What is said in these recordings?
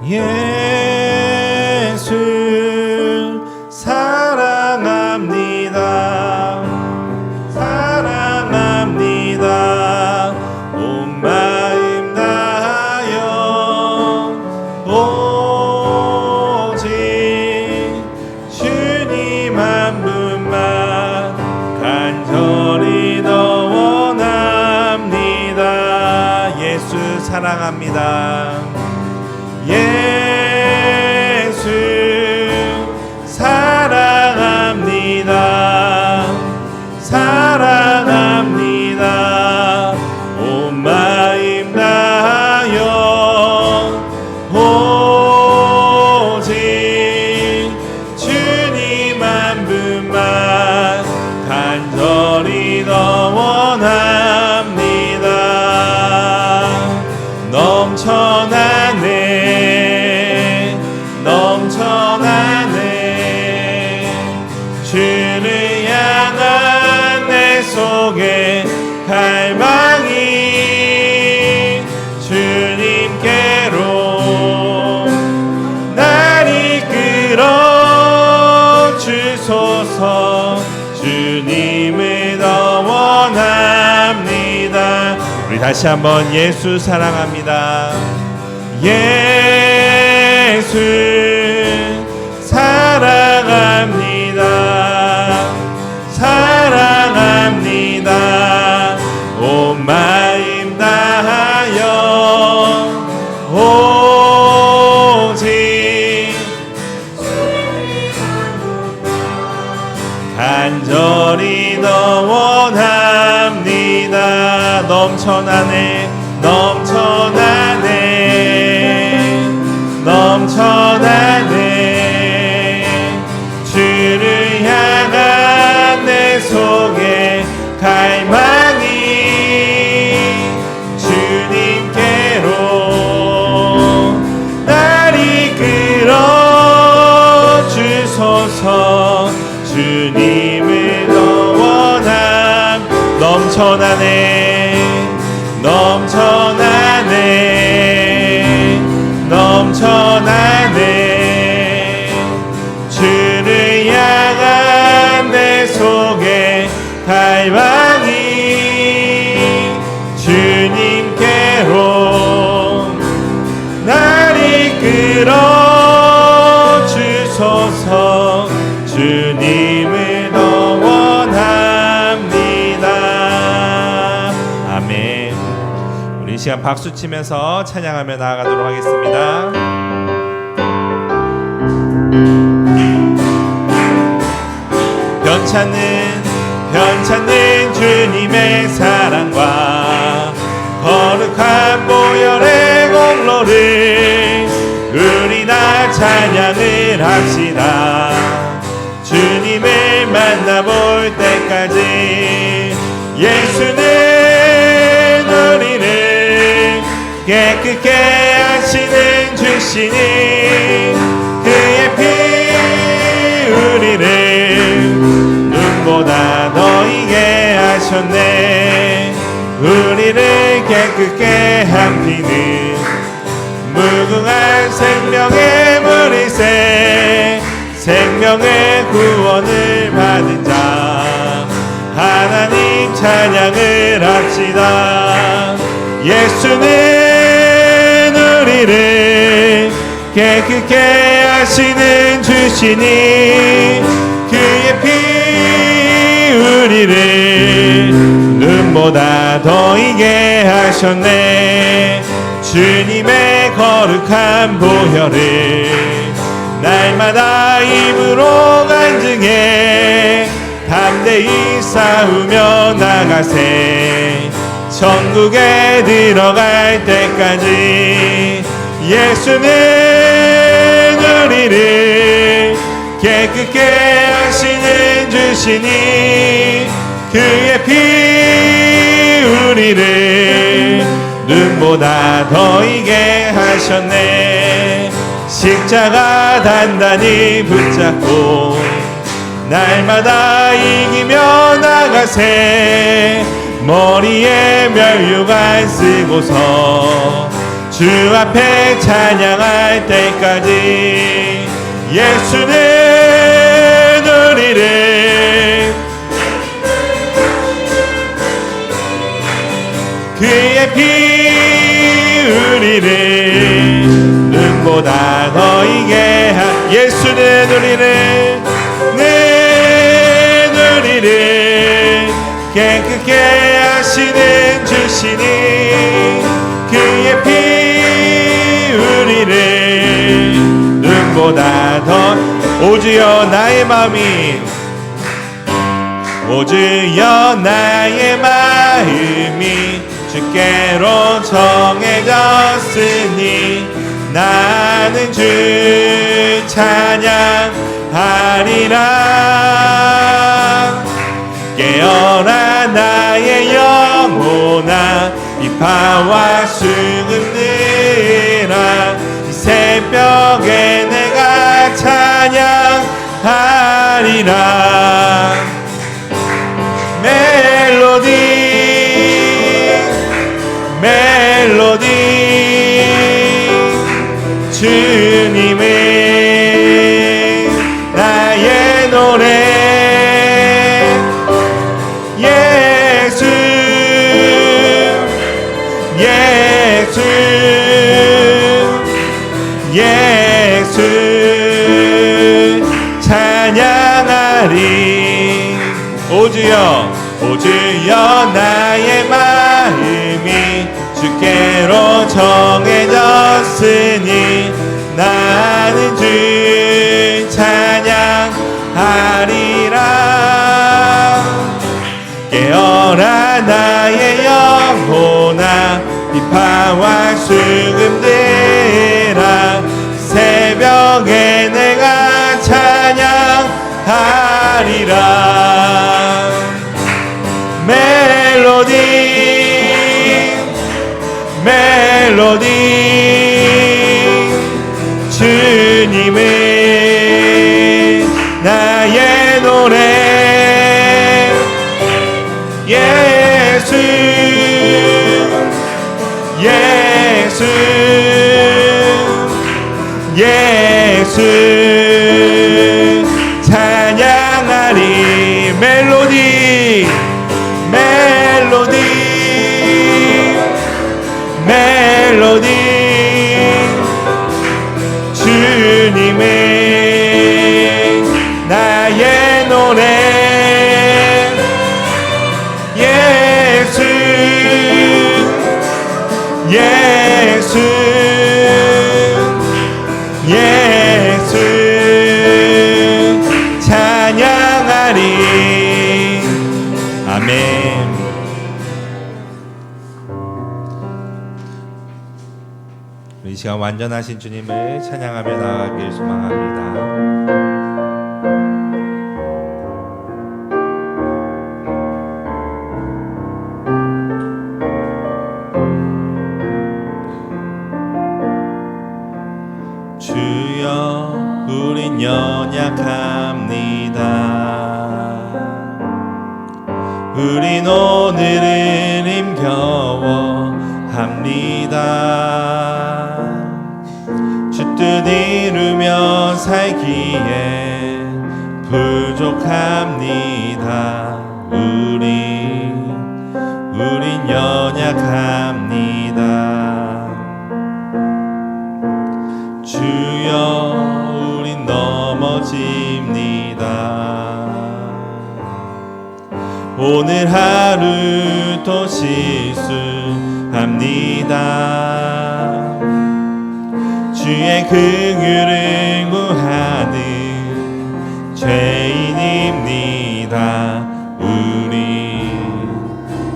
예수 사랑합니다. 사랑합니다. 온 마음 다하여 오직 주님 한 분만 간절히 더 원합니다. 예수 사랑합니다. 예수 사랑합니다. 사랑합니다. 온 마음 다하여 오직 주님 한 분만 간절히 더 원합니다. 넘쳐나네 넘쳐나네 주를 향한 내 속에 갈망이 주님께로 날 이끌어 주소서. 주님을 더 원합니다. 우리 다시 한번 예수 사랑합니다. 예수 사랑합니다. 사랑합니다. 온 마음 다하여 오직 간절히 더 원합니다. 넘쳐나네 넘쳐나네 넘쳐나네 주를 향한 내 속에 갈망이 주님께로 날 이끌어 주소서. 주님을 더 원함. 넘쳐나네 넘쳐나네 넘쳐나네 주를 향한 내 속에 갈망이 주님께로 날 이끌어 주소서. 주님을 더 원합니다. 아멘. 우리 이 시간 박수 치면서 찬양하며 나아가도록 하겠습니다. 변찮는 주님의 사랑과 거룩한 보혈의 공로를 우리 다 찬양을 합시다. 주님을 만나볼 때까지 예수는 우리를 깨끗게 하시는 주시니 그의 피 우리를 눈보다 더 이게 하셨네. 우리를 깨끗게 한 피는 무궁한 생명의 물이새 생명의 구원을 받은 자 하나님 찬양을 합시다. 예수는 우리를 깨끗게 하시는 주시니 그의 피 우리를 눈보다 더 이게 하셨네. 주님의 거룩한 보혈을 날마다 입으로 간증해 담대히 싸우며 나가세. 천국에 들어갈 때까지 예수는 우리를 깨끗게 하시는 주시니 그의 피 우리를 눈보다 더 이게 하셨네. 십자가 단단히 붙잡고 날마다 이기며 나가세. 머리에 면류관 쓰고서 주 앞에 찬양할 때까지 예수는 우리를 그의 피 우리를 눈보다 더 이게 한 예수는 우리를 깨끗게 하시는 주시니 그의 피 우리를 눈보다 더 오주여 나의 마음이 오주여 나의 마음이 주께로 정해졌으니 나는 주 찬양하리라. 깨어라 나의 영혼아 비파와 수금들아 이 새벽에 내가 찬양하리라. 멜로디 주님의 나의 노래 예수 찬양하리. 오주여 나의 마음이 주께로 정해졌으니 나는 주 찬양하리라. 깨어라 나의 영혼아 비파와 수금들아 새벽에 내가 찬양하리라. 멜로디 주님의 나의 노래 예수 찬양하리. 멜로디 주님의 나의 노래 예수 찬양하리. 아멘. 이 시간 완전하신 주님을 찬양하며 나아가길 소망합니다. 주여 우린 연약합니다. 우린 오늘은 힘겨워합니다. 주 뜻 이루며 살기에 부족합니다. 우린 연약합니다. 주여 우린 넘어집니다. 오늘 하루도 실수합니다. 주의 긍휼을 구하는 죄인입니다. 우리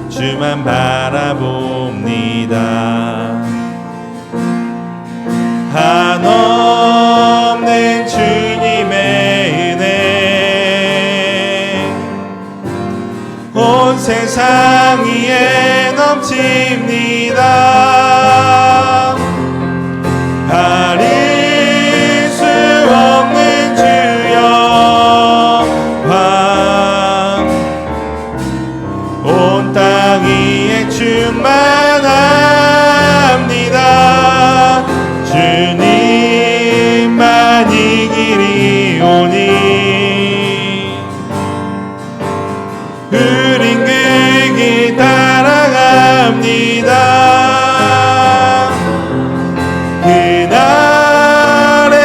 주만 바라봅니다. 한없는 주님의 은혜 온 세상 위에 넘칩니다. 가릴 수 없는 주 영광 온 땅 위에 충만합니다. 그날에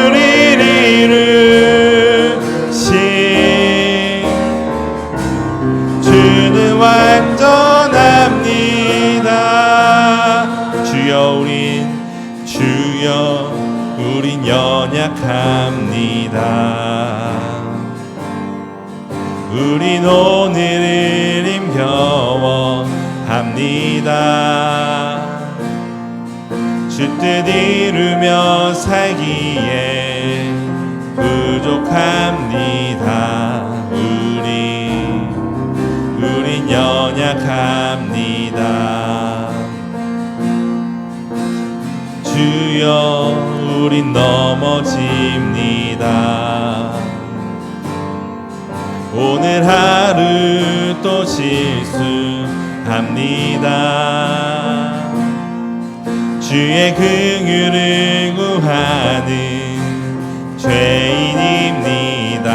우리를 이루신 주는 완전합니다. 주여 우린 연약합니다. 우린 오늘을 힘겨워합니다. 주 뜻 이루며 살기에 부족합니다. 우린 연약합니다. 주여 우린 넘어집니다. 오늘 하루 또 실수합니다. 주의 긍휼을 구하는 죄인입니다.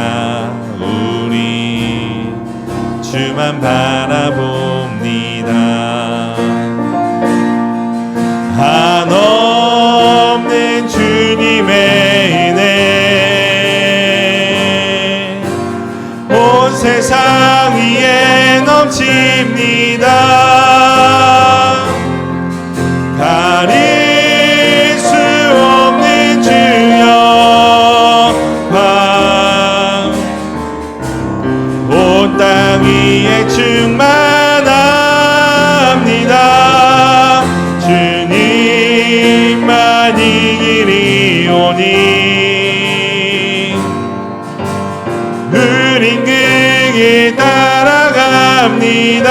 우리 주만 바라봅니다. 한없는 주님의 은혜 온 세상 위에 넘칩니다. 가릴 수 없는 주여 온 땅 위에 충만합니다. 주님만이 길이오니 우린 그 길 따라갑니다.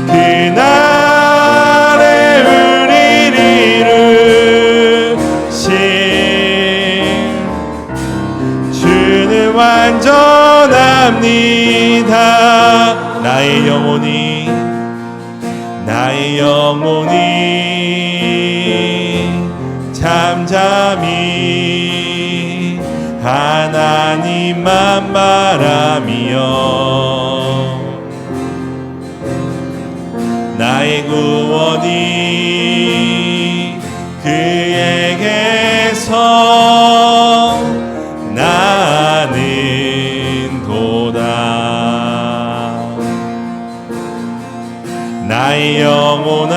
그날에 우리를 이루신 주는 완전합니다. 나의 영혼이 잠잠히 하나님만 바라며 나의 구원이 그에게서 나는 도다. 나의 영혼아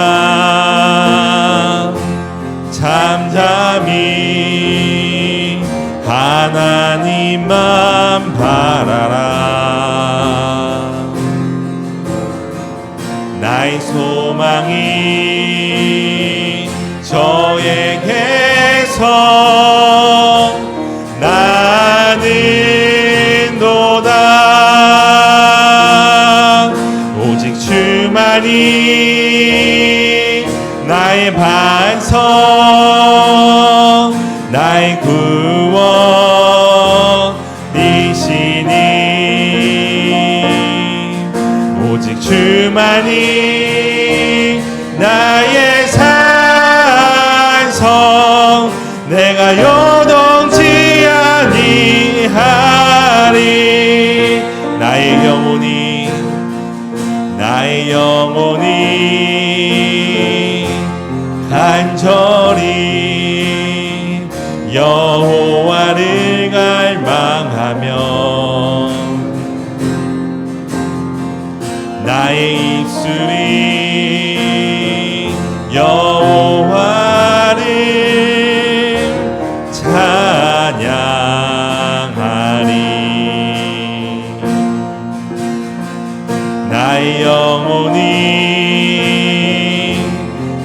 잠잠히 하나님만 바라라. 나의 소망이 저에게서 나는 도다. 오직 주만이 나의 반석 나의 구원이시니 오직 주만이 나의 산성 내가 요동치 아니하리. 나의 영혼이 간절히 여호와를 갈망하며 나의 입술이 여호와를 찬양하리. 나의 영혼이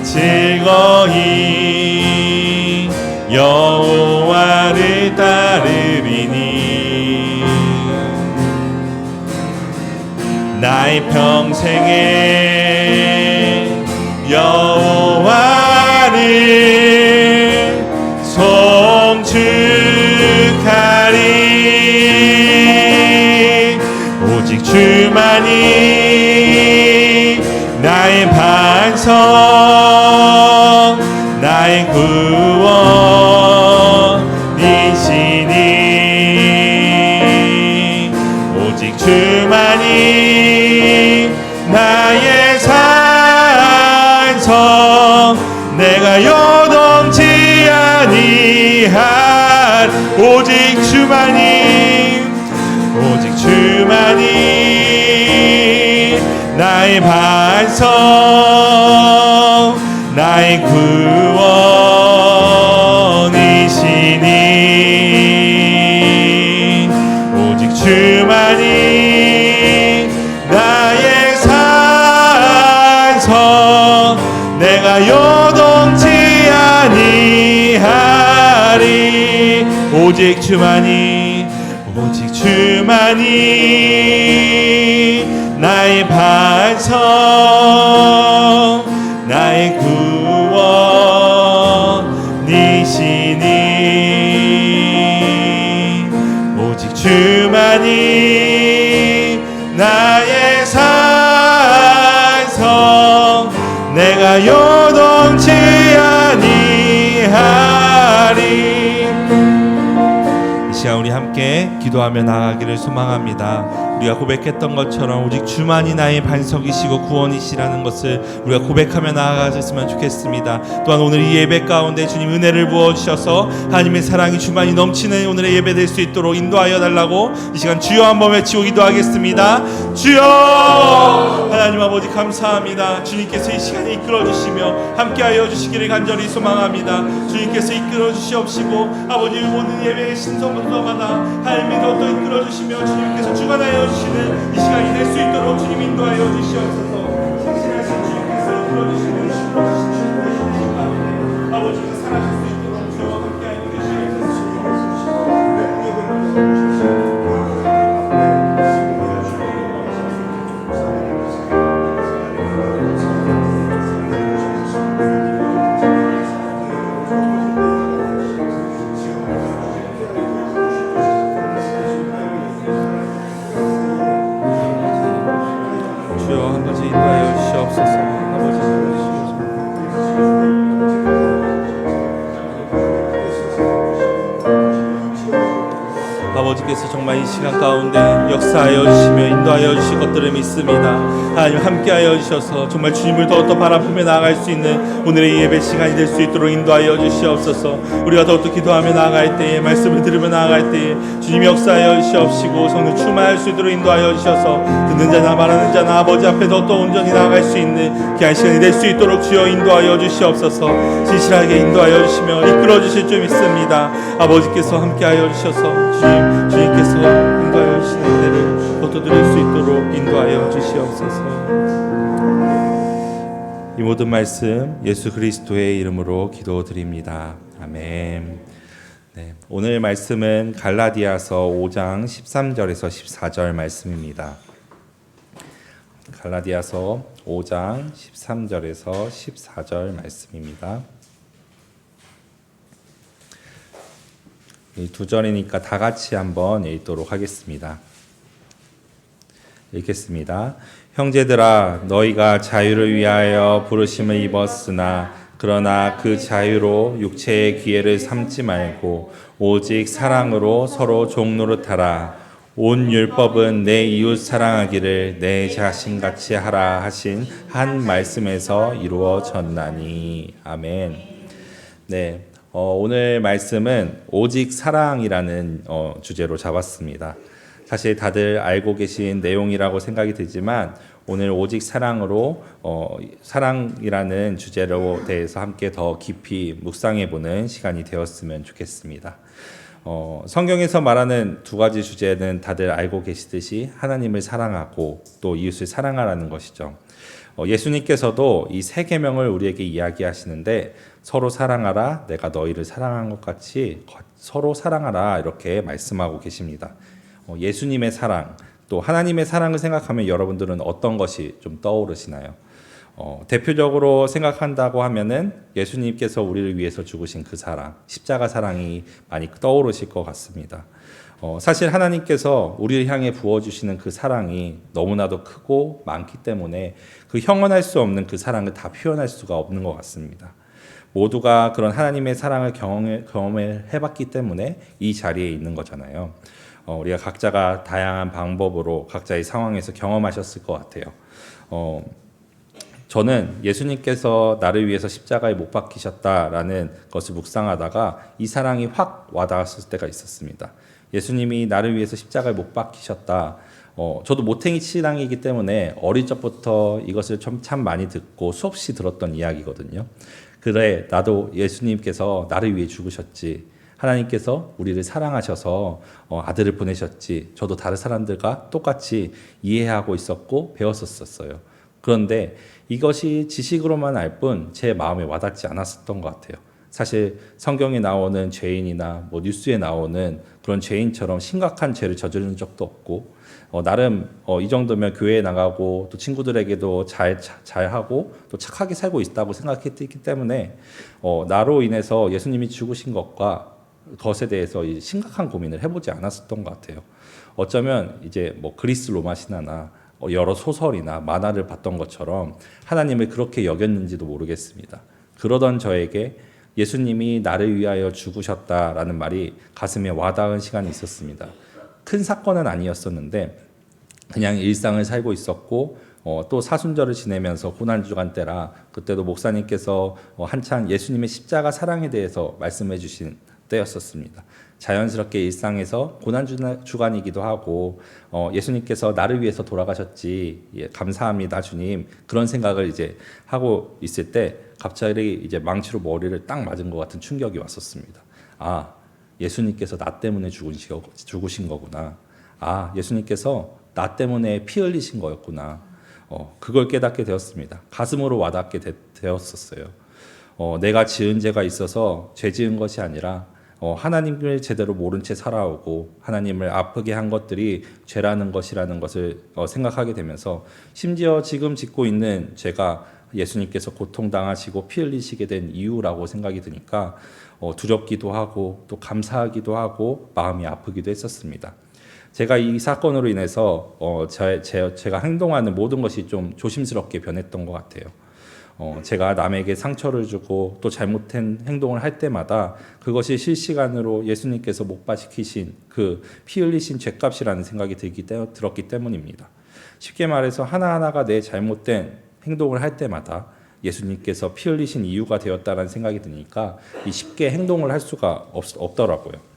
즐거이 여호와를 따르리니 나의 평생에 여호와를 송축하리. 오직 주만이 나의 반석 나의 구원이시니 오직 주만이 나의 산성 내가 요동치 아니할 오직 주만이 오직 주만이 나의 반석 나의 구원이시니 오직 주만이 나의 산성 내가 요동치 아니하리 오직 주만이 나의 반석 나의 구원이시니 오직 주만이 나의 산성 내가 요동치 아니하리. 이 시간 우리 함께 기도하며 나아가기를 소망합니다. 우리가 고백했던 것처럼 오직 주만이 나의 반석이시고 구원이시라는 것을 우리가 고백하며 나아가셨으면 좋겠습니다. 또한 오늘 이 예배 가운데 주님 은혜를 부어주셔서 하나님의 사랑이 주만이 넘치는 오늘의 예배 될 수 있도록 인도하여 달라고 이 시간 주여 한번 외치고 기도하겠습니다. 주여! 하나님 아버지 감사합니다. 주님께서 이 시간에 이끌어주시며 함께하여 주시기를 간절히 소망합니다. 주님께서 이끌어주시옵시고 아버지 모든 예배의 신성부터마다 하나님께서 또 이끌어주시며 주님께서 주관하여 주시는 이 시간이 될 수 있도록 주님 인도하여 주시옵소서. 신실하신 주님께서 이끌어주시는 아버지가 살아갈 수 있도록 주와 함께하여 주시옵소서. 아버지께서 정말 이 시간 가운데 역사하여 주시며 인도하여 주실 것들을 믿습니다. 하나님 함께하여 주셔서 정말 주님을 더욱더 바라보며 나아갈 수 있는 오늘의 예배 시간이 될 수 있도록 인도하여 주시옵소서. 우리가 더욱더 기도하며 나아갈 때에 말씀을 들으며 나아갈 때에 주님이 역사하여 주시옵시고 성령 충만할 수 있도록 인도하여 주셔서 듣는 자나 말하는 자나 아버지 앞에 더욱더 온전히 나아갈 수 있는 귀한 시간이 될 수 있도록 주여 인도하여 주시옵소서. 진실하게 인도하여 주시며 이끌어 주실 줄 믿습니다. 아버지께서 함께하여 주셔서 주님께서 인도하여 주시는 은혜를 거둬들일 수 있도록 인도하여 주시옵소서. 이 모든 말씀 예수 그리스도의 이름으로 기도드립니다. 아멘. 네, 오늘 말씀은 갈라디아서 5장 13절에서 14절 말씀입니다. 갈라디아서 5장 13절에서 14절 말씀입니다. 이 두 절이니까 다 같이 한번 읽도록 하겠습니다. 읽겠습니다. 형제들아 너희가 자유를 위하여 부르심을 입었으나 그러나 그 자유로 육체의 기회를 삼지 말고 오직 사랑으로 서로 종노릇하라. 온 율법은 내 이웃 사랑하기를 내 자신같이 하라 하신 한 말씀에서 이루어졌나니. 아멘. 네. 오늘 말씀은 오직 사랑이라는 주제로 잡았습니다. 사실 다들 알고 계신 내용이라고 생각이 들지만 오늘 오직 사랑으로 사랑이라는 주제로 대해서 함께 더 깊이 묵상해보는 시간이 되었으면 좋겠습니다. 성경에서 말하는 두 가지 주제는 다들 알고 계시듯이 하나님을 사랑하고 또 이웃을 사랑하라는 것이죠. 예수님께서도 이 세 계명을 우리에게 이야기하시는데 서로 사랑하라, 내가 너희를 사랑한 것 같이 서로 사랑하라 이렇게 말씀하고 계십니다. 예수님의 사랑, 또 하나님의 사랑을 생각하면 여러분들은 어떤 것이 좀 떠오르시나요? 대표적으로 생각한다고 하면은 예수님께서 우리를 위해서 죽으신 그 사랑, 십자가 사랑이 많이 떠오르실 것 같습니다. 사실 하나님께서 우리를 향해 부어주시는 그 사랑이 너무나도 크고 많기 때문에 그 형언할 수 없는 그 사랑을 다 표현할 수가 없는 것 같습니다. 모두가 그런 하나님의 사랑을 경험을 해봤기 때문에 이 자리에 있는 거잖아요. 우리가 각자가 다양한 방법으로 각자의 상황에서 경험하셨을 것 같아요. 저는 예수님께서 나를 위해서 십자가에 못 박히셨다라는 것을 묵상하다가 이 사랑이 확 와닿았을 때가 있었습니다. 예수님이 나를 위해서 십자가에 못 박히셨다. 저도 모탱이 신앙이기 때문에 어릴 적부터 이것을 참 많이 듣고 수없이 들었던 이야기거든요. 그래, 나도 예수님께서 나를 위해 죽으셨지. 하나님께서 우리를 사랑하셔서 아들을 보내셨지. 저도 다른 사람들과 똑같이 이해하고 있었고 배웠었어요. 그런데 이것이 지식으로만 알 뿐 제 마음에 와닿지 않았었던 것 같아요. 사실 성경에 나오는 죄인이나 뉴스에 나오는 그런 죄인처럼 심각한 죄를 저지른 적도 없고 나름 이 정도면 교회에 나가고 또 친구들에게도 잘하고 또 착하게 살고 있다고 생각했기 때문에 나로 인해서 예수님이 죽으신 것에 대해서 심각한 고민을 해보지 않았었던 것 같아요. 어쩌면 이제 그리스 로마 신화나 여러 소설이나 만화를 봤던 것처럼 하나님을 그렇게 여겼는지도 모르겠습니다. 그러던 저에게 예수님이 나를 위하여 죽으셨다라는 말이 가슴에 와닿은 시간이 있었습니다. 큰 사건은 아니었었는데 그냥 일상을 살고 있었고 또 사순절을 지내면서 고난주간 때라 그때도 목사님께서 한창 예수님의 십자가 사랑에 대해서 말씀해 주신 때였었습니다. 자연스럽게 일상에서 고난주간이기도 하고 예수님께서 나를 위해서 돌아가셨지, 예, 감사합니다 주님, 그런 생각을 이제 하고 있을 때 갑자기 이제 망치로 머리를 딱 맞은 것 같은 충격이 왔었습니다. 아, 예수님께서 나 때문에 죽으신 거구나. 아, 예수님께서 나 때문에 피 흘리신 거였구나. 그걸 깨닫게 되었습니다. 가슴으로 와닿게 되었었어요. 내가 지은 죄가 있어서 죄 지은 것이 아니라 하나님을 제대로 모른 채 살아오고 하나님을 아프게 한 것들이 죄라는 것이라는 것을 생각하게 되면서 심지어 지금 짓고 있는 죄가 예수님께서 고통당하시고 피 흘리시게 된 이유라고 생각이 드니까 두렵기도 하고 또 감사하기도 하고 마음이 아프기도 했었습니다. 제가 이 사건으로 인해서 제가 행동하는 모든 것이 좀 조심스럽게 변했던 것 같아요. 제가 남에게 상처를 주고 또 잘못된 행동을 할 때마다 그것이 실시간으로 예수님께서 못 박히신 그 피 흘리신 죄값이라는 생각이 들었기 때문입니다. 쉽게 말해서 하나하나가 내 잘못된 행동을 할 때마다 예수님께서 피 흘리신 이유가 되었다는 생각이 드니까 쉽게 행동을 할 수가 없더라고요.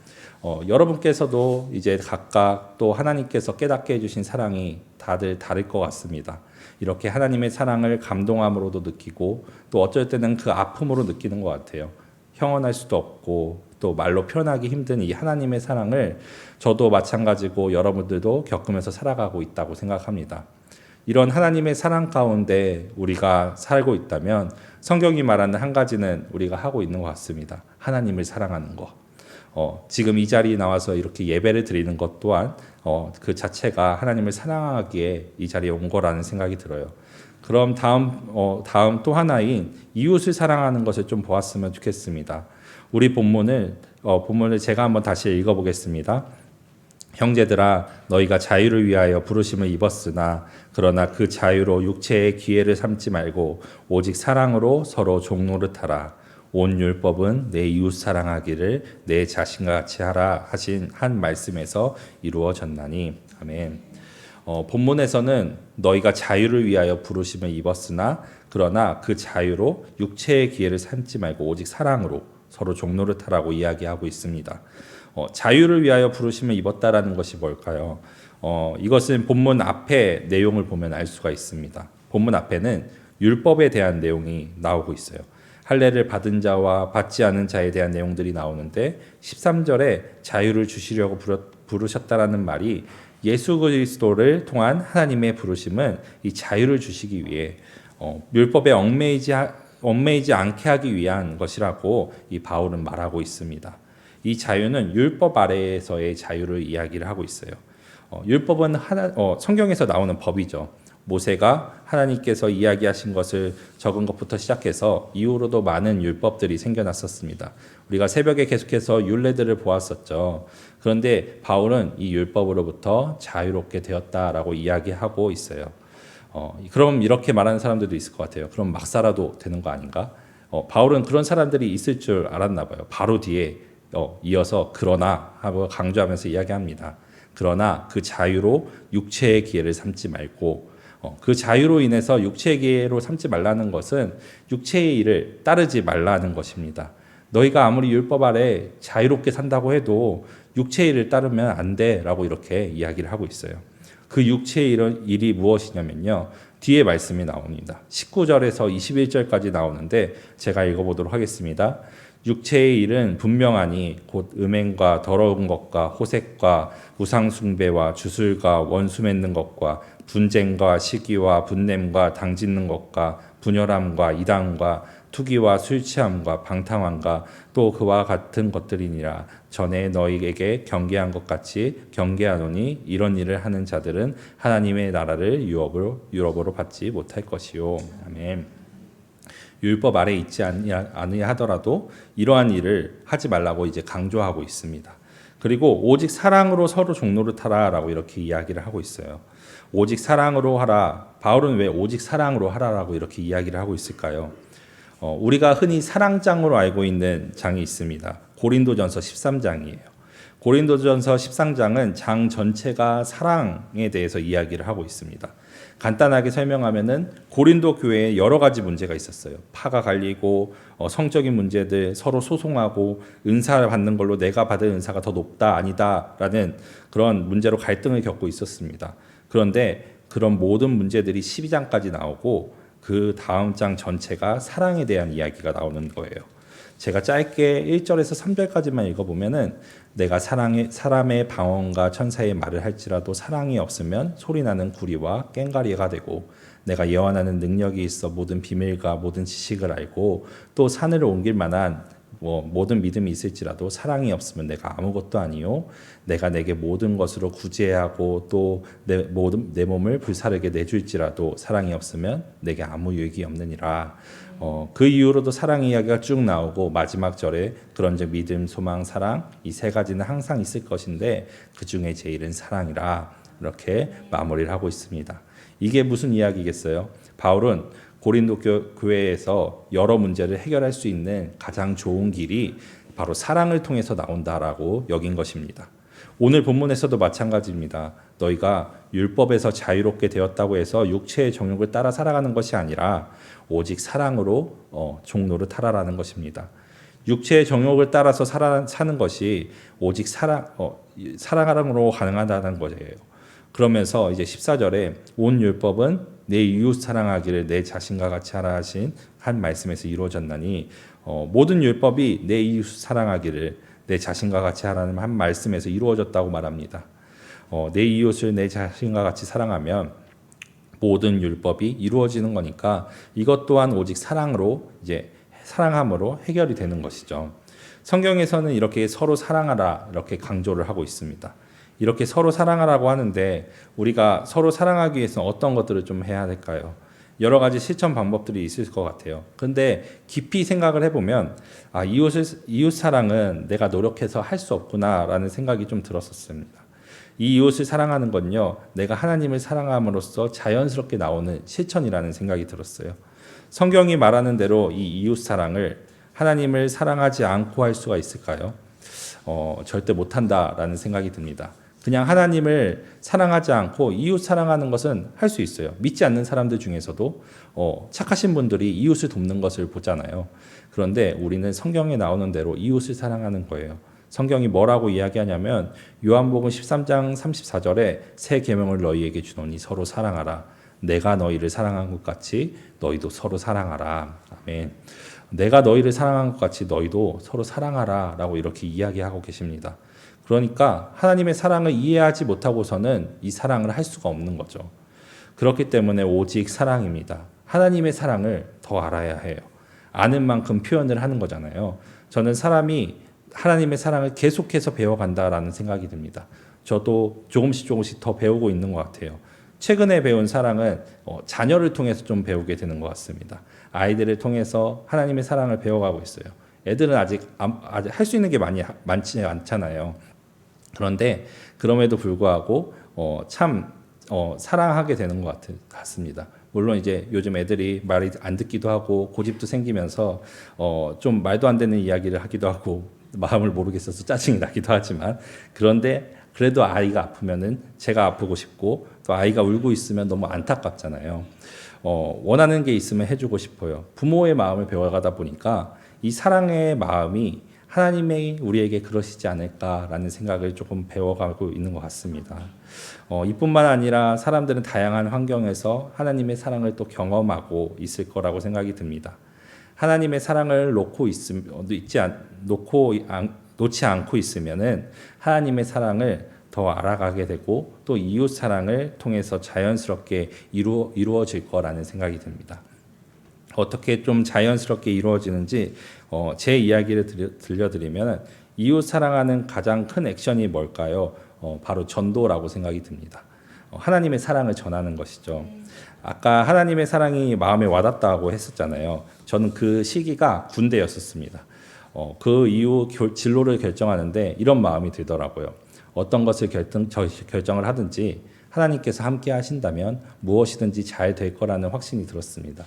여러분께서도 이제 각각 또 하나님께서 깨닫게 해주신 사랑이 다들 다를 것 같습니다. 이렇게 하나님의 사랑을 감동함으로도 느끼고 또 어쩔 때는 그 아픔으로 느끼는 것 같아요. 형언할 수도 없고 또 말로 표현하기 힘든 이 하나님의 사랑을 저도 마찬가지고 여러분들도 겪으면서 살아가고 있다고 생각합니다. 이런 하나님의 사랑 가운데 우리가 살고 있다면 성경이 말하는 한 가지는 우리가 하고 있는 것 같습니다. 하나님을 사랑하는 것. 지금 이 자리에 나와서 이렇게 예배를 드리는 것 또한 그 자체가 하나님을 사랑하기에 이 자리에 온 거라는 생각이 들어요. 그럼 다음 또 하나인 이웃을 사랑하는 것을 좀 보았으면 좋겠습니다. 우리 본문을 제가 한번 다시 읽어보겠습니다. 형제들아, 너희가 자유를 위하여 부르심을 입었으나 그러나 그 자유로 육체의 기회를 삼지 말고 오직 사랑으로 서로 종노릇하라. 온 율법은 내 이웃 사랑하기를 내 자신과 같이 하라 하신 한 말씀에서 이루어졌나니. 아멘. 본문에서는 너희가 자유를 위하여 부르심을 입었으나 그러나 그 자유로 육체의 기회를 삼지 말고 오직 사랑으로 서로 종노릇하라고 이야기하고 있습니다. 자유를 위하여 부르심을 입었다라는 것이 뭘까요? 이것은 본문 앞에 내용을 보면 알 수가 있습니다. 본문 앞에는 율법에 대한 내용이 나오고 있어요. 할례를 받은 자와 받지 않은 자에 대한 내용들이 나오는데 13절에 자유를 주시려고 부르셨다라는 말이 예수 그리스도를 통한 하나님의 부르심은 이 자유를 주시기 위해 율법에 얽매이지 않게 하기 위한 것이라고 이 바울은 말하고 있습니다. 이 자유는 율법 아래에서의 자유를 이야기를 하고 있어요. 율법은 성경에서 나오는 법이죠. 모세가 하나님께서 이야기하신 것을 적은 것부터 시작해서 이후로도 많은 율법들이 생겨났었습니다. 우리가 새벽에 계속해서 율례들을 보았었죠. 그런데 바울은 이 율법으로부터 자유롭게 되었다라고 이야기하고 있어요. 그럼 이렇게 말하는 사람들도 있을 것 같아요. 그럼 막 살아도 되는 거 아닌가? 바울은 그런 사람들이 있을 줄 알았나 봐요. 바로 뒤에 이어서 그러나 하고 강조하면서 이야기합니다. 그러나 그 자유로 육체의 기회를 삼지 말고 그 자유로 인해서 육체의 기회로 삼지 말라는 것은 육체의 일을 따르지 말라는 것입니다. 너희가 아무리 율법 아래 자유롭게 산다고 해도 육체의 일을 따르면 안 돼라고 이렇게 이야기를 하고 있어요. 그 육체의 일이 무엇이냐면요. 뒤에 말씀이 나옵니다. 19절에서 21절까지 나오는데 제가 읽어보도록 하겠습니다. 육체의 일은 분명하니 곧 음행과 더러운 것과 호색과 우상숭배와 주술과 원수 맺는 것과 분쟁과 시기와 분냄과 당짓는 것과 분열함과 이단과 투기와 술 취함과 방탕함과 또 그와 같은 것들이니라. 전에 너희에게 경계한 것 같이 경계하노니 이런 일을 하는 자들은 하나님의 나라를 유업으로 받지 못할 것이요. 아멘. 율법 아래 있지 않으냐 하더라도 이러한 일을 하지 말라고 이제 강조하고 있습니다. 그리고 오직 사랑으로 서로 종로를 타라라고 이렇게 이야기를 하고 있어요. 오직 사랑으로 하라. 바울은 왜 오직 사랑으로 하라라고 이렇게 이야기를 하고 있을까요? 우리가 흔히 사랑장으로 알고 있는 장이 있습니다. 고린도전서 13장이에요. 고린도전서 13장은 장 전체가 사랑에 대해서 이야기를 하고 있습니다. 간단하게 설명하면은 고린도 교회에 여러 가지 문제가 있었어요. 파가 갈리고 성적인 문제들, 서로 소송하고 은사를 받는 걸로 내가 받은 은사가 더 높다 아니다라는 그런 문제로 갈등을 겪고 있었습니다. 그런데 그런 모든 문제들이 12장까지 나오고 그 다음 장 전체가 사랑에 대한 이야기가 나오는 거예요. 제가 짧게 1절에서 3절까지만 읽어보면은 내가 사람의 방언과 천사의 말을 할지라도 사랑이 없으면 소리나는 구리와 꽹과리가 되고 내가 예언하는 능력이 있어 모든 비밀과 모든 지식을 알고 또 산을 옮길 만한 모든 믿음이 있을지라도 사랑이 없으면 내가 아무것도 아니요 내가 내게 모든 것으로 구제하고 또 내 몸을 불사르게 내줄지라도 사랑이 없으면 내게 아무 유익이 없느니라. 그 이후로도 사랑 이야기가 쭉 나오고 마지막 절에 그런즉 믿음, 소망, 사랑 이 세 가지는 항상 있을 것인데 그 중에 제일은 사랑이라 이렇게 마무리를 하고 있습니다. 이게 무슨 이야기겠어요? 바울은 고린도 교회에서 여러 문제를 해결할 수 있는 가장 좋은 길이 바로 사랑을 통해서 나온다라고 여긴 것입니다. 오늘 본문에서도 마찬가지입니다. 너희가 율법에서 자유롭게 되었다고 해서 육체의 정욕을 따라 살아가는 것이 아니라 오직 사랑으로 종로를 타라라는 것입니다. 육체의 정욕을 따라서 사는 것이 오직 사랑으로 가능하다는 거예요. 그러면서 이제 14절에 온 율법은 내 이웃 사랑하기를 내 자신과 같이 하라 하신 한 말씀에서 이루어졌나니 모든 율법이 내 이웃 사랑하기를 내 자신과 같이 하라는 한 말씀에서 이루어졌다고 말합니다. 내 이웃을 내 자신과 같이 사랑하면 모든 율법이 이루어지는 거니까 이것 또한 오직 사랑함으로 해결이 되는 것이죠. 성경에서는 이렇게 서로 사랑하라 이렇게 강조를 하고 있습니다. 이렇게 서로 사랑하라고 하는데 우리가 서로 사랑하기 위해서 어떤 것들을 좀 해야 될까요? 여러 가지 실천 방법들이 있을 것 같아요. 그런데 깊이 생각을 해보면 이웃 사랑은 내가 노력해서 할 수 없구나라는 생각이 좀 들었었습니다. 이 이웃을 사랑하는 건요, 내가 하나님을 사랑함으로써 자연스럽게 나오는 실천이라는 생각이 들었어요. 성경이 말하는 대로 이 이웃 사랑을 하나님을 사랑하지 않고 할 수가 있을까요? 절대 못한다라는 생각이 듭니다. 그냥 하나님을 사랑하지 않고 이웃 사랑하는 것은 할 수 있어요. 믿지 않는 사람들 중에서도 착하신 분들이 이웃을 돕는 것을 보잖아요. 그런데 우리는 성경에 나오는 대로 이웃을 사랑하는 거예요. 성경이 뭐라고 이야기하냐면 요한복음 13장 34절에 새 계명을 너희에게 주노니 서로 사랑하라. 내가 너희를 사랑한 것 같이 너희도 서로 사랑하라. 아멘. 내가 너희를 사랑한 것 같이 너희도 서로 사랑하라 라고 이렇게 이야기하고 계십니다. 그러니까 하나님의 사랑을 이해하지 못하고서는 이 사랑을 할 수가 없는 거죠. 그렇기 때문에 오직 사랑입니다. 하나님의 사랑을 더 알아야 해요. 아는 만큼 표현을 하는 거잖아요. 저는 사람이 하나님의 사랑을 계속해서 배워간다라는 생각이 듭니다. 저도 조금씩 더 배우고 있는 것 같아요. 최근에 배운 사랑은 자녀를 통해서 좀 배우게 되는 것 같습니다. 아이들을 통해서 하나님의 사랑을 배워가고 있어요. 애들은 아직 할 수 있는 게 많지 않잖아요. 그런데 그럼에도 불구하고 사랑하게 되는 것 같습니다. 물론 이제 요즘 애들이 말이 안 듣기도 하고 고집도 생기면서 좀 말도 안 되는 이야기를 하기도 하고 마음을 모르겠어서 짜증이 나기도 하지만 그런데 그래도 아이가 아프면은 제가 아프고 싶고 또 아이가 울고 있으면 너무 안타깝잖아요. 원하는 게 있으면 해주고 싶어요. 부모의 마음을 배워가다 보니까 이 사랑의 마음이 하나님이 우리에게 그러시지 않을까라는 생각을 조금 배워가고 있는 것 같습니다. 이뿐만 아니라 사람들은 다양한 환경에서 하나님의 사랑을 또 경험하고 있을 거라고 생각이 듭니다. 하나님의 사랑을 놓지 않고 있으면은 하나님의 사랑을 더 알아가게 되고 또 이웃 사랑을 통해서 자연스럽게 이루어질 거라는 생각이 듭니다. 어떻게 좀 자연스럽게 이루어지는지 제 이야기를 들려드리면 이웃 사랑하는 가장 큰 액션이 뭘까요? 바로 전도라고 생각이 듭니다. 하나님의 사랑을 전하는 것이죠. 아까 하나님의 사랑이 마음에 와닿다고 했었잖아요. 저는 그 시기가 군대였었습니다. 그 이후 진로를 결정하는데 이런 마음이 들더라고요. 어떤 것을 결정을 하든지 하나님께서 함께 하신다면 무엇이든지 잘 될 거라는 확신이 들었습니다.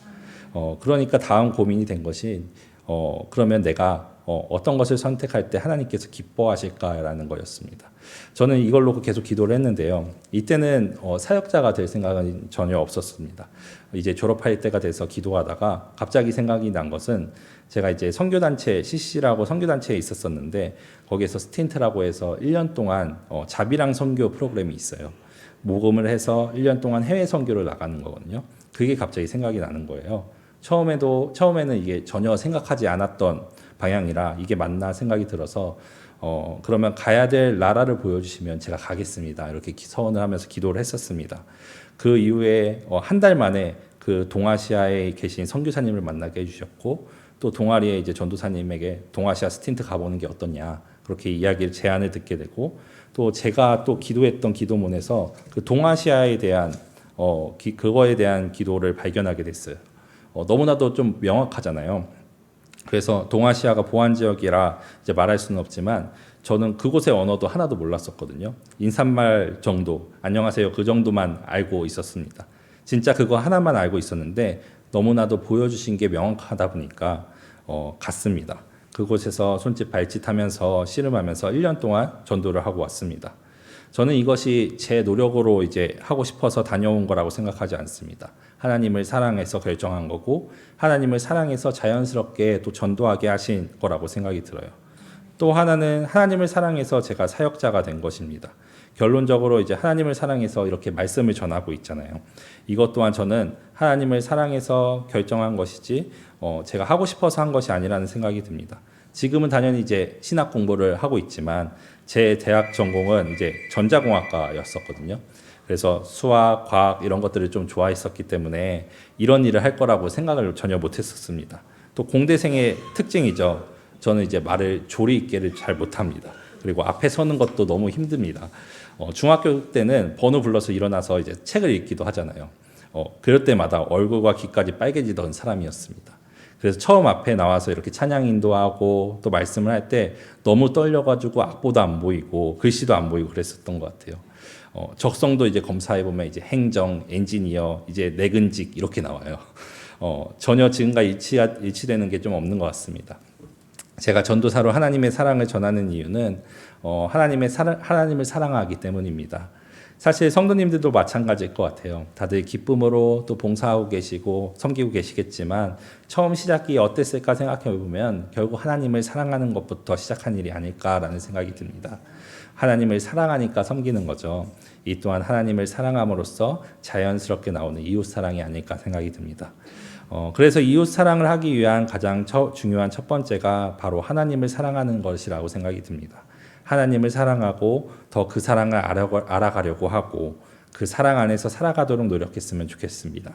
그러니까 다음 고민이 된 것이 그러면 내가 어떤 것을 선택할 때 하나님께서 기뻐하실까라는 거였습니다. 저는 이걸로 계속 기도를 했는데요. 이때는 사역자가 될 생각은 전혀 없었습니다. 이제 졸업할 때가 돼서 기도하다가 갑자기 생각이 난 것은 제가 이제 선교단체 CC라고 선교단체에 있었었는데 거기에서 스틴트라고 해서 1년 동안 자비랑 선교 프로그램이 있어요. 모금을 해서 1년 동안 해외 선교를 나가는 거거든요. 그게 갑자기 생각이 나는 거예요. 처음에는 이게 전혀 생각하지 않았던 방향이라 이게 맞나 생각이 들어서 그러면 가야 될 나라를 보여주시면 제가 가겠습니다. 이렇게 서원을 하면서 기도를 했었습니다. 그 이후에 한 달 만에 그 동아시아에 계신 선교사님을 만나게 해주셨고 또 동아리에 이제 전도사님에게 동아시아 스틴트 가보는 게 어떠냐 그렇게 제안을 듣게 되고 또 제가 또 기도했던 기도문에서 그 동아시아에 대한 그거에 대한 기도를 발견하게 됐어요. 너무나도 좀 명확하잖아요. 그래서 동아시아가 보안 지역이라 이제 말할 수는 없지만 저는 그곳의 언어도 하나도 몰랐었거든요. 인사말 정도, 안녕하세요 그 정도만 알고 있었습니다. 진짜 그거 하나만 알고 있었는데 너무나도 보여주신 게 명확하다 보니까 갔습니다. 그곳에서 손짓 발짓하면서 씨름하면서 1년 동안 전도를 하고 왔습니다. 저는 이것이 제 노력으로 이제 하고 싶어서 다녀온 거라고 생각하지 않습니다. 하나님을 사랑해서 결정한 거고 하나님을 사랑해서 자연스럽게 또 전도하게 하신 거라고 생각이 들어요. 또 하나는 하나님을 사랑해서 제가 사역자가 된 것입니다. 결론적으로 이제 하나님을 사랑해서 이렇게 말씀을 전하고 있잖아요. 이것 또한 저는 하나님을 사랑해서 결정한 것이지 제가 하고 싶어서 한 것이 아니라는 생각이 듭니다. 지금은 당연히 이제 신학 공부를 하고 있지만 제 대학 전공은 이제 전자공학과였었거든요. 그래서 수학, 과학 이런 것들을 좀 좋아했었기 때문에 이런 일을 할 거라고 생각을 전혀 못했었습니다. 또 공대생의 특징이죠. 저는 이제 말을 조리 있게를 잘 못합니다. 그리고 앞에 서는 것도 너무 힘듭니다. 중학교 때는 번호 불러서 일어나서 이제 책을 읽기도 하잖아요. 그럴 때마다 얼굴과 귀까지 빨개지던 사람이었습니다. 그래서 처음 앞에 나와서 이렇게 찬양 인도하고 또 말씀을 할 때 너무 떨려가지고 악보도 안 보이고 글씨도 안 보이고 그랬었던 것 같아요. 적성도 이제 검사해 보면 이제 행정, 엔지니어, 이제 내근직 이렇게 나와요. 전혀 지금과 일치되는 게 좀 없는 것 같습니다. 제가 전도사로 하나님의 사랑을 전하는 이유는 하나님을 사랑하기 때문입니다. 사실 성도님들도 마찬가지일 것 같아요. 다들 기쁨으로 또 봉사하고 계시고 섬기고 계시겠지만 처음 시작이 어땠을까 생각해 보면 결국 하나님을 사랑하는 것부터 시작한 일이 아닐까라는 생각이 듭니다. 하나님을 사랑하니까 섬기는 거죠. 이 또한 하나님을 사랑함으로써 자연스럽게 나오는 이웃 사랑이 아닐까 생각이 듭니다. 그래서 이웃 사랑을 하기 위한 가장 중요한 첫 번째가 바로 하나님을 사랑하는 것이라고 생각이 듭니다. 하나님을 사랑하고 더 그 사랑을 알아가려고 하고 그 사랑 안에서 살아가도록 노력했으면 좋겠습니다.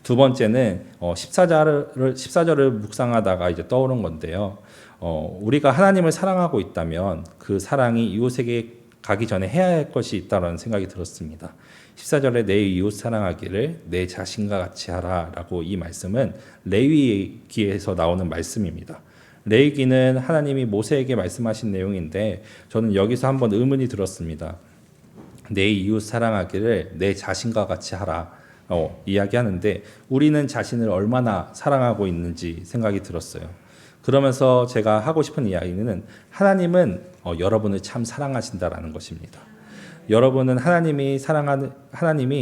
두 번째는 14절을 묵상하다가 이제 떠오른 건데요. 우리가 하나님을 사랑하고 있다면 그 사랑이 이웃에게 가기 전에 해야 할 것이 있다는 생각이 들었습니다. 14절에 내 이웃 사랑하기를 내 자신과 같이 하라라고 이 말씀은 레위기에서 나오는 말씀입니다. 레위기는 하나님이 모세에게 말씀하신 내용인데 저는 여기서 한번 의문이 들었습니다. 내 이웃 사랑하기를 내 자신과 같이 하라 이야기하는데 우리는 자신을 얼마나 사랑하고 있는지 생각이 들었어요. 그러면서 제가 하고 싶은 이야기는 하나님은 여러분을 참 사랑하신다라는 것입니다. 여러분은 하나님이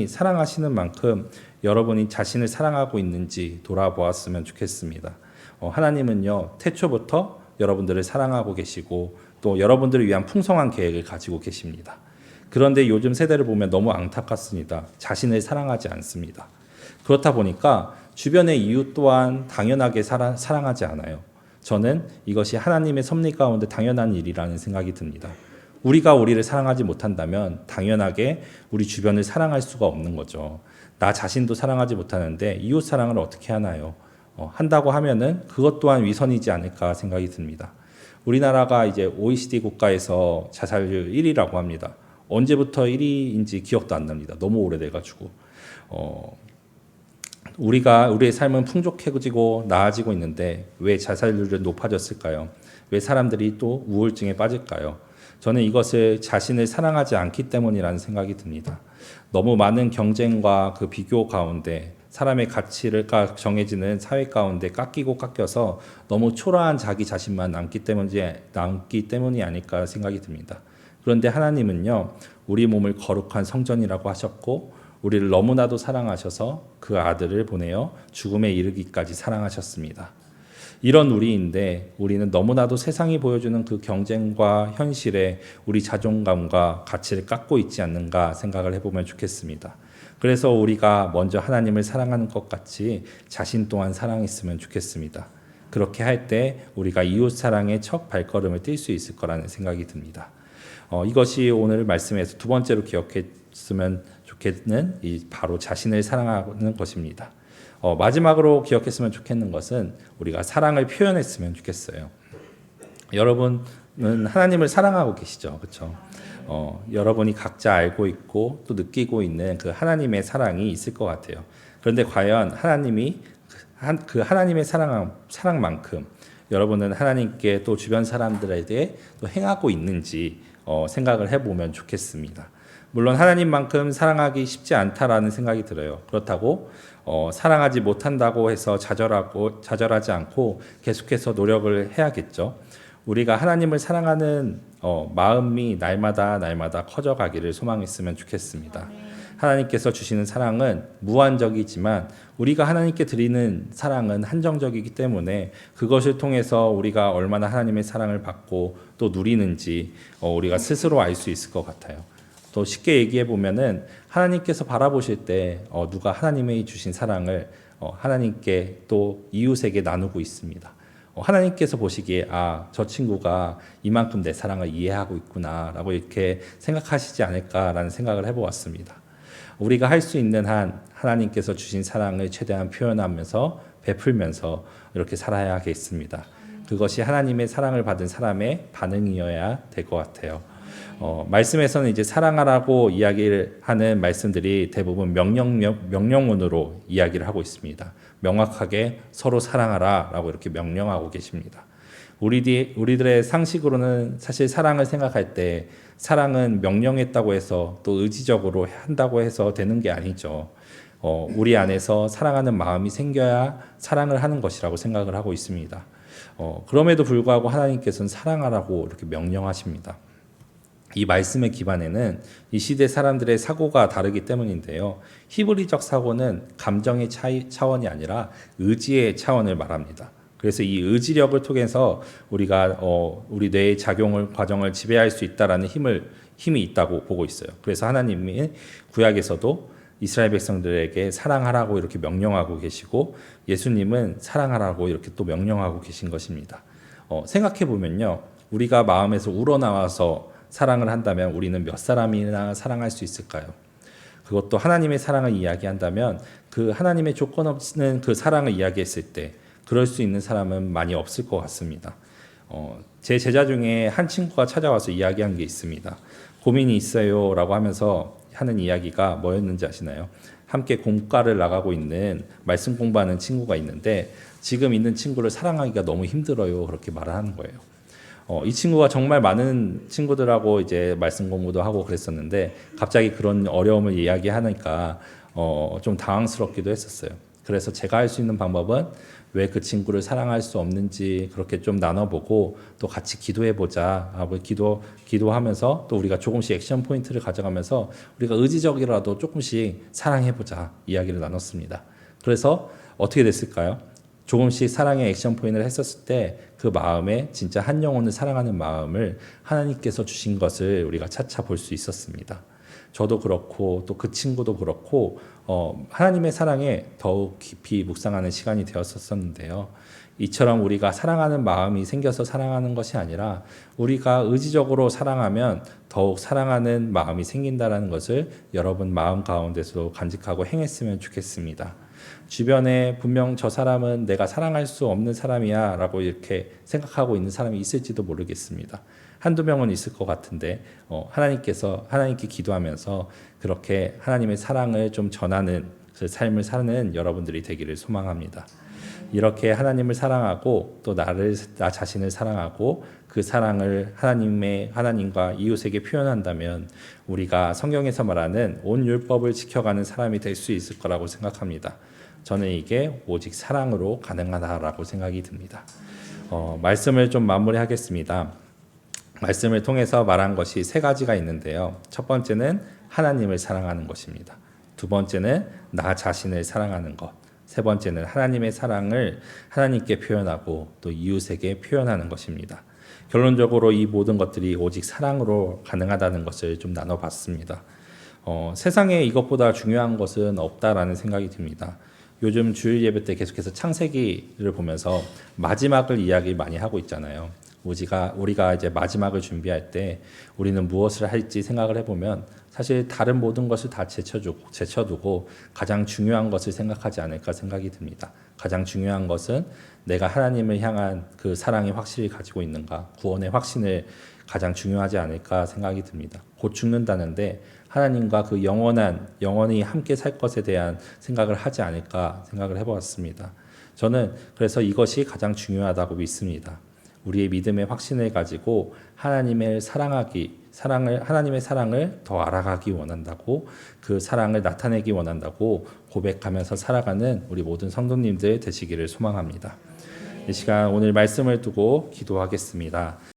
사랑하시는 만큼 여러분이 자신을 사랑하고 있는지 돌아보았으면 좋겠습니다. 하나님은요, 태초부터 여러분들을 사랑하고 계시고 또 여러분들을 위한 풍성한 계획을 가지고 계십니다. 그런데 요즘 세대를 보면 너무 안타깝습니다. 자신을 사랑하지 않습니다. 그렇다 보니까 주변의 이웃 또한 당연하게 사랑하지 않아요. 저는 이것이 하나님의 섭리 가운데 당연한 일이라는 생각이 듭니다. 우리가 우리를 사랑하지 못한다면 당연하게 우리 주변을 사랑할 수가 없는 거죠. 나 자신도 사랑하지 못하는데 이웃 사랑을 어떻게 하나요? 한다고 하면은 그것 또한 위선이지 않을까 생각이 듭니다. 우리나라가 이제 OECD 국가에서 자살률 1위라고 합니다. 언제부터 1위인지 기억도 안 납니다. 너무 오래돼가지고. 우리의 삶은 풍족해지고 나아지고 있는데 왜 자살률이 높아졌을까요? 왜 사람들이 또 우울증에 빠질까요? 저는 이것을 자신을 사랑하지 않기 때문이라는 생각이 듭니다. 너무 많은 경쟁과 그 비교 가운데 사람의 가치가 정해지는 사회 가운데 깎여서 너무 초라한 자기 자신만 남기 때문이 아닐까 생각이 듭니다. 그런데 하나님은요, 우리 몸을 거룩한 성전이라고 하셨고 우리를 너무나도 사랑하셔서 그 아들을 보내어 죽음에 이르기까지 사랑하셨습니다. 이런 우리인데 우리는 너무나도 세상이 보여주는 그 경쟁과 현실에 우리 자존감과 가치를 깎고 있지 않는가 생각을 해보면 좋겠습니다. 그래서 우리가 먼저 하나님을 사랑하는 것 같이 자신 또한 사랑했으면 좋겠습니다. 그렇게 할 때 우리가 이웃 사랑의 첫 발걸음을 뛸 수 있을 거라는 생각이 듭니다. 이것이 오늘 말씀에서 두 번째로 기억했으면 좋겠는 바로 자신을 사랑하는 것입니다. 마지막으로 기억했으면 좋겠는 것은 우리가 사랑을 표현했으면 좋겠어요. 여러분은 하나님을 사랑하고 계시죠, 그렇죠? 여러분이 각자 알고 있고 또 느끼고 있는 그 하나님의 사랑이 있을 것 같아요. 그런데 과연 하나님이 그 하나님의 사랑만큼 여러분은 하나님께 또 주변 사람들에 대해 또 행하고 있는지 생각을 해보면 좋겠습니다. 물론 하나님만큼 사랑하기 쉽지 않다라는 생각이 들어요. 그렇다고 사랑하지 못한다고 해서 좌절하지 않고 계속해서 노력을 해야겠죠. 우리가 하나님을 사랑하는 마음이 날마다 커져가기를 소망했으면 좋겠습니다. 하나님께서 주시는 사랑은 무한적이지만 우리가 하나님께 드리는 사랑은 한정적이기 때문에 그것을 통해서 우리가 얼마나 하나님의 사랑을 받고 또 누리는지 우리가 스스로 알 수 있을 것 같아요. 또 쉽게 얘기해 보면은 하나님께서 바라보실 때 누가 하나님의 주신 사랑을 하나님께 또 이웃에게 나누고 있습니다. 하나님께서 보시기에 저 친구가 이만큼 내 사랑을 이해하고 있구나라고 이렇게 생각하시지 않을까라는 생각을 해보았습니다. 우리가 할 수 있는 한 하나님께서 주신 사랑을 최대한 표현하면서 베풀면서 이렇게 살아야겠습니다. 그것이 하나님의 사랑을 받은 사람의 반응이어야 될 것 같아요. 말씀에서는 이제 사랑하라고 이야기를 하는 말씀들이 대부분 명령문으로 이야기를 하고 있습니다. 명확하게 서로 사랑하라라고 이렇게 명령하고 계십니다. 우리들의 상식으로는 사실 사랑을 생각할 때 사랑은 명령했다고 해서 또 의지적으로 한다고 해서 되는 게 아니죠. 우리 안에서 사랑하는 마음이 생겨야 사랑을 하는 것이라고 생각을 하고 있습니다. 그럼에도 불구하고 하나님께서는 사랑하라고 이렇게 명령하십니다. 이 말씀의 기반에는 이 시대 사람들의 사고가 다르기 때문인데요. 히브리적 사고는 감정의 차원이 아니라 의지의 차원을 말합니다. 그래서 이 의지력을 통해서 우리가 우리 뇌의 과정을 지배할 수 있다라는 힘이 있다고 보고 있어요. 그래서 하나님이 구약에서도 이스라엘 백성들에게 사랑하라고 이렇게 명령하고 계시고 예수님은 사랑하라고 이렇게 또 명령하고 계신 것입니다. 생각해 보면요, 우리가 마음에서 우러나와서 사랑을 한다면 우리는 몇 사람이나 사랑할 수 있을까요? 그것도 하나님의 사랑을 이야기한다면 그 하나님의 조건 없는 그 사랑을 이야기했을 때 그럴 수 있는 사람은 많이 없을 것 같습니다. 제 제자 중에 한 친구가 찾아와서 이야기한 게 있습니다. 고민이 있어요 라고 하면서 하는 이야기가 뭐였는지 아시나요? 함께 공과를 나가고 있는 말씀 공부하는 친구가 있는데 지금 있는 친구를 사랑하기가 너무 힘들어요 그렇게 말을 하는 거예요. 이 친구가 정말 많은 친구들하고 이제 말씀 공부도 하고 그랬었는데 갑자기 그런 어려움을 이야기하니까 좀 당황스럽기도 했었어요. 그래서 제가 할 수 있는 방법은 왜 그 친구를 사랑할 수 없는지 그렇게 좀 나눠보고 또 같이 기도해보자. 기도하면서 또 우리가 조금씩 액션 포인트를 가져가면서 우리가 의지적이라도 조금씩 사랑해보자 이야기를 나눴습니다. 그래서 어떻게 됐을까요? 조금씩 사랑의 액션 포인트를 했었을 때 그 마음에 진짜 한 영혼을 사랑하는 마음을 하나님께서 주신 것을 우리가 차차 볼 수 있었습니다. 저도 그렇고 또 그 친구도 그렇고 하나님의 사랑에 더욱 깊이 묵상하는 시간이 되었었는데요. 이처럼 우리가 사랑하는 마음이 생겨서 사랑하는 것이 아니라 우리가 의지적으로 사랑하면 더욱 사랑하는 마음이 생긴다는 것을 여러분 마음 가운데서 간직하고 행했으면 좋겠습니다. 주변에 분명 저 사람은 내가 사랑할 수 없는 사람이야 라고 이렇게 생각하고 있는 사람이 있을지도 모르겠습니다. 한두 명은 있을 것 같은데 하나님께 기도하면서 그렇게 하나님의 사랑을 좀 전하는 그 삶을 사는 여러분들이 되기를 소망합니다. 이렇게 하나님을 사랑하고 또 나 자신을 사랑하고 그 사랑을 하나님과 이웃에게 표현한다면 우리가 성경에서 말하는 온 율법을 지켜가는 사람이 될 수 있을 거라고 생각합니다. 저는 이게 오직 사랑으로 가능하다라고 생각이 듭니다. 말씀을 좀 마무리하겠습니다. 말씀을 통해서 말한 것이 세 가지가 있는데요. 첫 번째는 하나님을 사랑하는 것입니다. 두 번째는 나 자신을 사랑하는 것. 세 번째는 하나님의 사랑을 하나님께 표현하고 또 이웃에게 표현하는 것입니다. 결론적으로 이 모든 것들이 오직 사랑으로 가능하다는 것을 좀 나눠봤습니다. 세상에 이것보다 중요한 것은 없다라는 생각이 듭니다. 요즘 주일 예배 때 계속해서 창세기를 보면서 마지막을 이야기 많이 하고 있잖아요. 우리가 이제 마지막을 준비할 때 우리는 무엇을 할지 생각을 해보면 사실 다른 모든 것을 다 제쳐두고 가장 중요한 것을 생각하지 않을까 생각이 듭니다. 가장 중요한 것은 내가 하나님을 향한 그 사랑이 확실히 가지고 있는가, 구원의 확신을 가장 중요하지 않을까 생각이 듭니다. 곧 죽는다는데 하나님과 그 영원히 함께 살 것에 대한 생각을 하지 않을까 생각을 해보았습니다. 저는 그래서 이것이 가장 중요하다고 믿습니다. 우리의 믿음의 확신을 가지고 하나님의 사랑을 더 알아가기 원한다고, 그 사랑을 나타내기 원한다고 고백하면서 살아가는 우리 모든 성도님들 되시기를 소망합니다. 이 시간 오늘 말씀을 두고 기도하겠습니다.